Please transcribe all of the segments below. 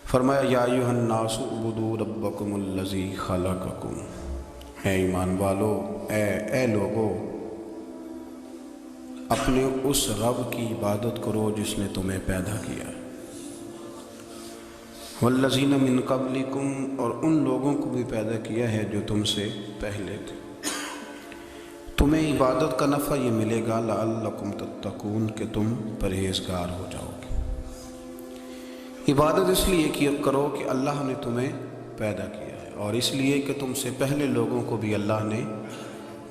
فرمایا یا ایھا الناس اعبدوا ربکم الذی خلقکم، اے ایمان والو، اے لوگو، اپنے اس رب کی عبادت کرو جس نے تمہیں پیدا کیا، والذین من قبلکم، اور ان لوگوں کو بھی پیدا کیا ہے جو تم سے پہلے تھے، تمہیں عبادت کا نفع یہ ملے گا لعلکم تتقون، کہ تم پرہیزگار ہو جاؤ گے۔ عبادت اس لیے کرو کہ اللہ نے تمہیں پیدا کیا ہے، اور اس لیے کہ تم سے پہلے لوگوں کو بھی اللہ نے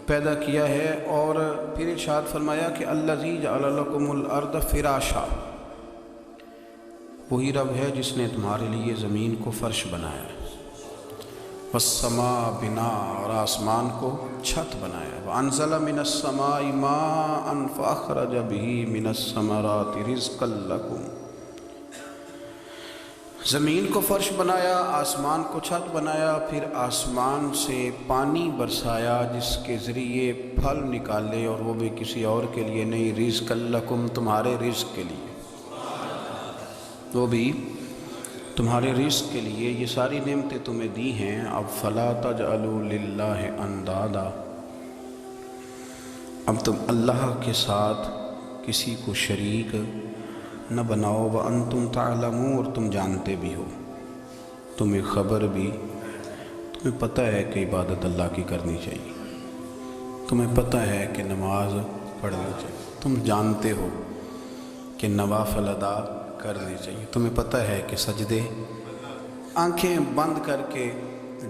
پیدا کیا ہے۔ اور پھر ارشاد فرمایا کہ الذی جعل لکم الارض فراشا، وہی رب ہے جس نے تمہارے لیے زمین کو فرش بنایا ہے، والسماء بناء، اور آسمان کو چھت بنایا ہے، وانزل من السماء ماء فاخرج به من الثمرات رزقا لکم، زمین کو فرش بنایا، آسمان کو چھت بنایا، پھر آسمان سے پانی برسایا جس کے ذریعے پھل نکالے، اور وہ بھی کسی اور کے لیے نہیں، رزق لکم، تمہارے رزق کے لیے، وہ بھی تمہارے رزق کے لیے۔ یہ ساری نعمتیں تمہیں دی ہیں، اب فلا تجعلوا للہ اندادا، اب تم اللہ کے ساتھ کسی کو شریک نہ بناؤ، وانتم تعلمون، اور تم جانتے بھی ہو، تمہیں خبر بھی، تمہیں پتہ ہے کہ عبادت اللہ کی کرنی چاہیے، تمہیں پتہ ہے کہ نماز پڑھنی چاہیے، تم جانتے ہو کہ نوافل ادا کرنے چاہیے، تمہیں پتہ ہے کہ سجدے آنکھیں بند کر کے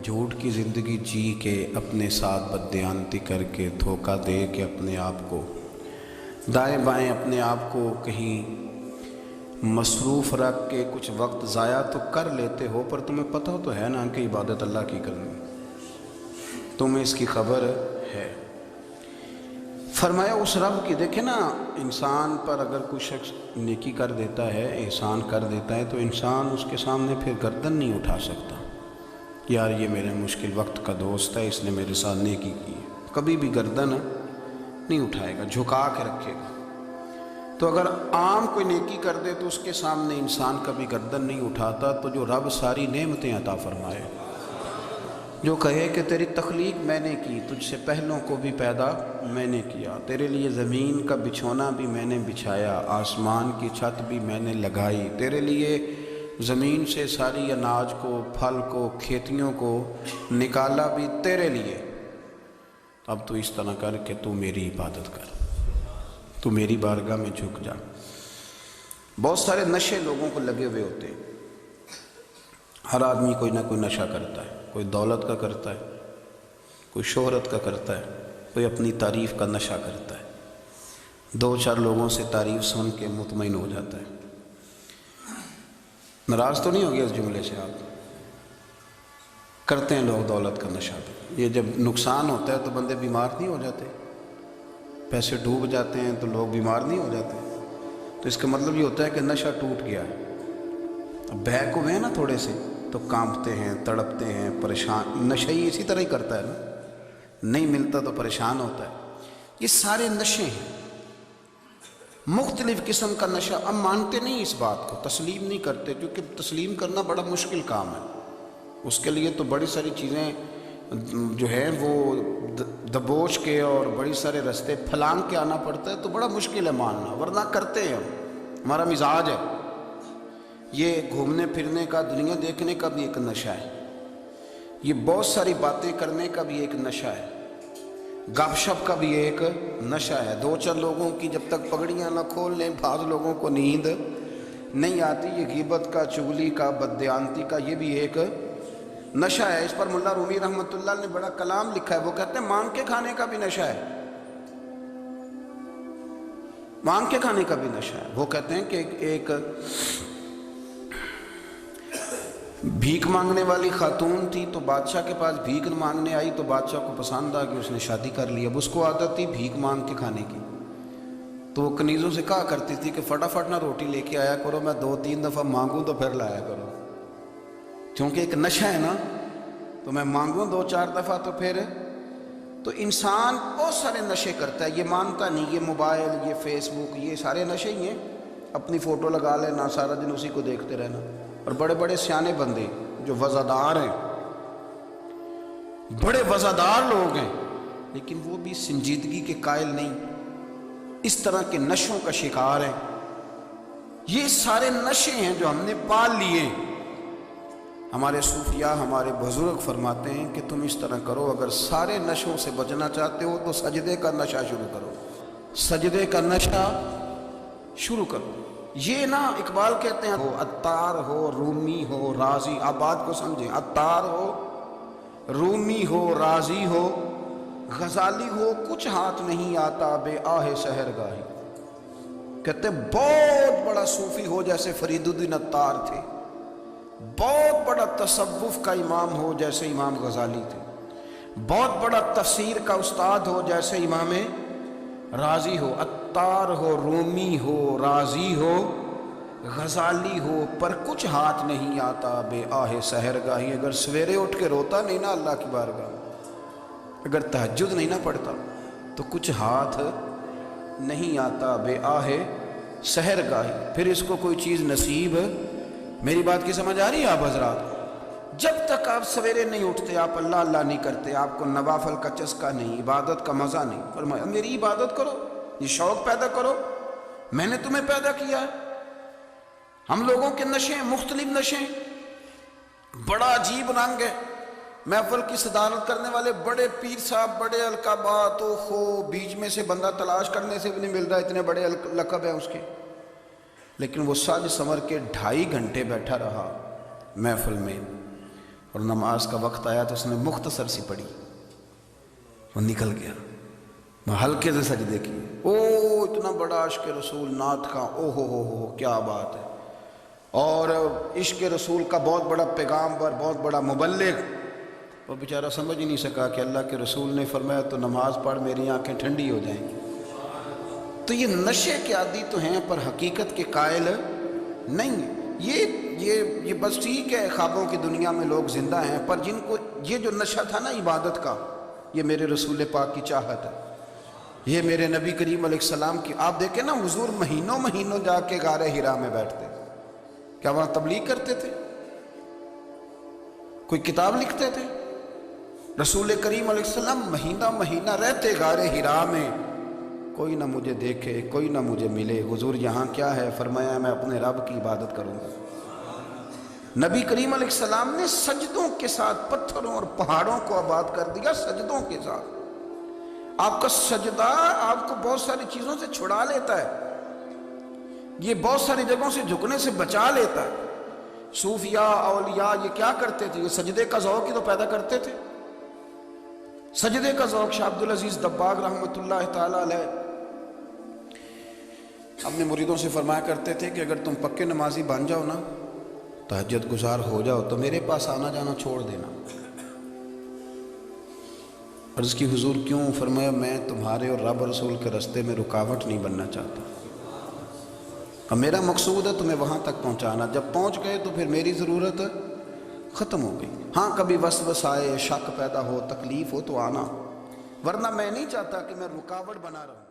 جھوٹ کی زندگی جی کے، اپنے ساتھ بددیانتی کر کے، دھوکہ دے کے، اپنے آپ کو دائیں بائیں، اپنے آپ کو کہیں مصروف رکھ کے کچھ وقت ضائع تو کر لیتے ہو، پر تمہیں پتہ تو ہے نا کہ عبادت اللہ کی کرنی، تمہیں اس کی خبر ہے۔ فرمایا اس رب کی، دیکھیں نا، انسان پر اگر کوئی شخص نیکی کر دیتا ہے، احسان کر دیتا ہے، تو انسان اس کے سامنے پھر گردن نہیں اٹھا سکتا، یار یہ میرے مشکل وقت کا دوست ہے، اس نے میرے ساتھ نیکی کی ہے، کبھی بھی گردن نہیں اٹھائے گا، جھکا کے رکھے گا۔ تو اگر عام کوئی نیکی کر دے تو اس کے سامنے انسان کبھی گردن نہیں اٹھاتا، تو جو رب ساری نعمتیں عطا فرمائے، جو کہے کہ تیری تخلیق میں نے کی، تجھ سے پہلوں کو بھی پیدا میں نے کیا، تیرے لیے زمین کا بچھونا بھی میں نے بچھایا، آسمان کی چھت بھی میں نے لگائی، تیرے لیے زمین سے ساری اناج کو، پھل کو، کھیتیوں کو نکالا بھی تیرے لیے، اب تو اس طرح کر کہ تو میری عبادت کر، تو میری بارگاہ میں جھک جا۔ بہت سارے نشے لوگوں کو لگے ہوئے ہوتے ہیں، ہر آدمی کوئی نہ کوئی نشہ کرتا ہے، کوئی دولت کا کرتا ہے، کوئی شہرت کا کرتا ہے، کوئی اپنی تعریف کا نشہ کرتا ہے، دو چار لوگوں سے تعریف سن کے مطمئن ہو جاتا ہے۔ ناراض تو نہیں ہو گیا اس جملے سے؟ آپ کرتے ہیں لوگ دولت کا نشہ بھی، یہ جب نقصان ہوتا ہے تو بندے بیمار نہیں ہو جاتے، پیسے ڈوب جاتے ہیں تو لوگ بیمار نہیں ہو جاتے، تو اس کا مطلب یہ ہوتا ہے کہ نشہ ٹوٹ گیا ہے۔ اب بہک ہوئے ہیں نا تھوڑے سے تو کانپتے ہیں، تڑپتے ہیں، پریشان، نشہ ہی اسی طرح ہی کرتا ہے نا، نہیں ملتا تو پریشان ہوتا ہے۔ یہ سارے نشے ہیں، مختلف قسم کا نشہ۔ اب مانتے نہیں اس بات کو، تسلیم نہیں کرتے، کیونکہ تسلیم کرنا بڑا مشکل کام ہے، اس کے لیے تو بڑی ساری چیزیں جو ہیں وہ دبوچ کے اور بڑی سارے رستے پھلانگ کے آنا پڑتا ہے، تو بڑا مشکل ہے ماننا، ورنہ کرتے ہیں ہم، ہمارا مزاج ہے۔ یہ گھومنے پھرنے کا، دنیا دیکھنے کا بھی ایک نشہ ہے، یہ بہت ساری باتیں کرنے کا بھی ایک نشہ ہے، گپ شپ کا بھی ایک نشہ ہے، دو چار لوگوں کی جب تک پگڑیاں نہ کھول لیں، بعض لوگوں کو نیند نہیں آتی، یہ غیبت کا، چغلی کا، بددیانتی کا، یہ بھی ایک نشہ ہے۔ اس پر ملا رومی رحمۃ اللہ نے بڑا کلام لکھا ہے، وہ کہتے ہیں مانگ کے کھانے کا بھی نشہ ہے، مانگ کے کھانے کا بھی نشہ ہے۔ وہ کہتے ہیں کہ ایک بھیک مانگنے والی خاتون تھی، تو بادشاہ کے پاس بھیک مانگنے آئی، تو بادشاہ کو پسند آ کہ اس نے شادی کر لی، اب اس کو عادت تھی بھیک مانگ کے کھانے کی، تو وہ کنیزوں سے کہا کرتی تھی کہ فٹافٹ نہ روٹی لے کے آیا کرو، میں 2-3 دفعہ مانگوں تو پھر لایا کرو، کیونکہ ایک نشہ ہے نا، تو میں مانگوں 2-4 دفعہ تو پھر، تو انسان بہت سارے نشے کرتا ہے، یہ مانتا نہیں، یہ موبائل، یہ فیس بک، یہ سارے نشے ہی ہیں، اپنی فوٹو لگا لینا، سارا دن اسی کو دیکھتے رہنا. اور بڑے بڑے سیانے بندے جو وزادار ہیں، بڑے وزادار لوگ ہیں، لیکن وہ بھی سنجیدگی کے قائل نہیں، اس طرح کے نشوں کا شکار ہیں. یہ سارے نشے ہیں جو ہم نے پال لیے. ہمارے صوفیاء، ہمارے بزرگ فرماتے ہیں کہ تم اس طرح کرو، اگر سارے نشوں سے بچنا چاہتے ہو تو سجدے کا نشہ شروع کرو، سجدے کا نشہ شروع کرو. یہ نا اقبال کہتے ہیں ہو عطار ہو، رومی ہو، رازی. آپ بات کو سمجھیں، عطار ہو، رومی ہو، رازی ہو، غزالی ہو، کچھ ہاتھ نہیں آتا بے آہ سحر گاہی. کہتے بہت بڑا صوفی ہو جیسے فرید الدین عطار تھے، بہت بڑا تصوف کا امام ہو جیسے امام غزالی تھے، بہت بڑا تفسیر کا استاد ہو جیسے امام رازی ہو. عطار ہو، رومی ہو، رازی ہو، غزالی ہو، پر کچھ ہاتھ نہیں آتا بے آہ سحر گاہی. اگر سویرے اٹھ کے روتا نہیں نا اللہ کی بارگاہ، اگر تہجد نہیں نہ پڑھتا تو کچھ ہاتھ نہیں آتا بے آہ سحر گاہی. پھر اس کو کوئی چیز نصیب. میری بات کی سمجھ آ رہی ہے آپ حضرات؟ جب تک آپ سویرے نہیں اٹھتے، آپ اللہ اللہ نہیں کرتے، آپ کو نوافل کا چسکا نہیں، عبادت کا مزہ نہیں. فرمایا میری عبادت کرو، یہ شوق پیدا کرو، میں نے تمہیں پیدا کیا ہے. ہم لوگوں کے نشے مختلف نشے، بڑا عجیب رنگ ہے. محفل کی صدارت کرنے والے بڑے پیر صاحب، بڑے القابات و خو، بیچ میں سے بندہ تلاش کرنے سے بھی نہیں مل رہا، اتنے بڑے لقب ہیں اس کے. لیکن وہ سج سنور کے 2.5 گھنٹے بیٹھا رہا محفل میں، اور نماز کا وقت آیا تو اس نے مختصر سی پڑھی، وہ نکل گیا. وہ ہلکے سے سجدے کی. او اتنا بڑا عشق رسول نعت کا، او ہو کیا بات ہے. اور عشق رسول کا بہت بڑا پیغامبر، بہت بڑا مبلغ. وہ بیچارہ سمجھ ہی نہیں سکا کہ اللہ کے رسول نے فرمایا تو نماز پڑھ میری آنکھیں ٹھنڈی ہو جائیں گی. تو یہ نشے کے عادی تو ہیں پر حقیقت کے قائل نہیں ہیں. یہ بس ٹھیک ہے، خوابوں کی دنیا میں لوگ زندہ ہیں، پر جن کو یہ جو نشہ تھا نا عبادت کا، یہ میرے رسول پاک کی چاہت ہے، یہ میرے نبی کریم علیہ السلام کی. آپ دیکھیں نا حضور مہینوں جا کے غار حرا میں بیٹھتے. کیا وہاں تبلیغ کرتے تھے؟ کوئی کتاب لکھتے تھے؟ رسول کریم علیہ السلام مہینہ رہتے غار حرا میں. کوئی نہ مجھے دیکھے، کوئی نہ مجھے ملے. حضور یہاں کیا ہے؟ فرمایا میں اپنے رب کی عبادت کروں گا. نبی کریم علیہ السلام نے سجدوں کے ساتھ پتھروں اور پہاڑوں کو آباد کر دیا، سجدوں کے ساتھ. آپ کا سجدہ آپ کو بہت ساری چیزوں سے چھڑا لیتا ہے، یہ بہت ساری جگہوں سے جھکنے سے بچا لیتا ہے. صوفیاء، اولیاء یہ کیا کرتے تھے؟ یہ سجدے کا ذوق ہی تو پیدا کرتے تھے. سجدے کا ذوق. شاہ عبدالعزیز دباغ رحمۃ اللہ تعالی علیہ اپنے مریدوں سے فرمایا کرتے تھے کہ اگر تم پکے نمازی بن جاؤ نا، تہجد گزار ہو جاؤ، تو میرے پاس آنا جانا چھوڑ دینا. عرض کی حضور کیوں؟ فرمایا میں تمہارے اور رب رسول کے رستے میں رکاوٹ نہیں بننا چاہتا. اب میرا مقصود ہے تمہیں وہاں تک پہنچانا. جب پہنچ گئے تو پھر میری ضرورت ختم ہو گئی. ہاں کبھی وسوس آئے، شک پیدا ہو، تکلیف ہو تو آنا، ورنہ میں نہیں چاہتا کہ میں رکاوٹ بنا رہوں.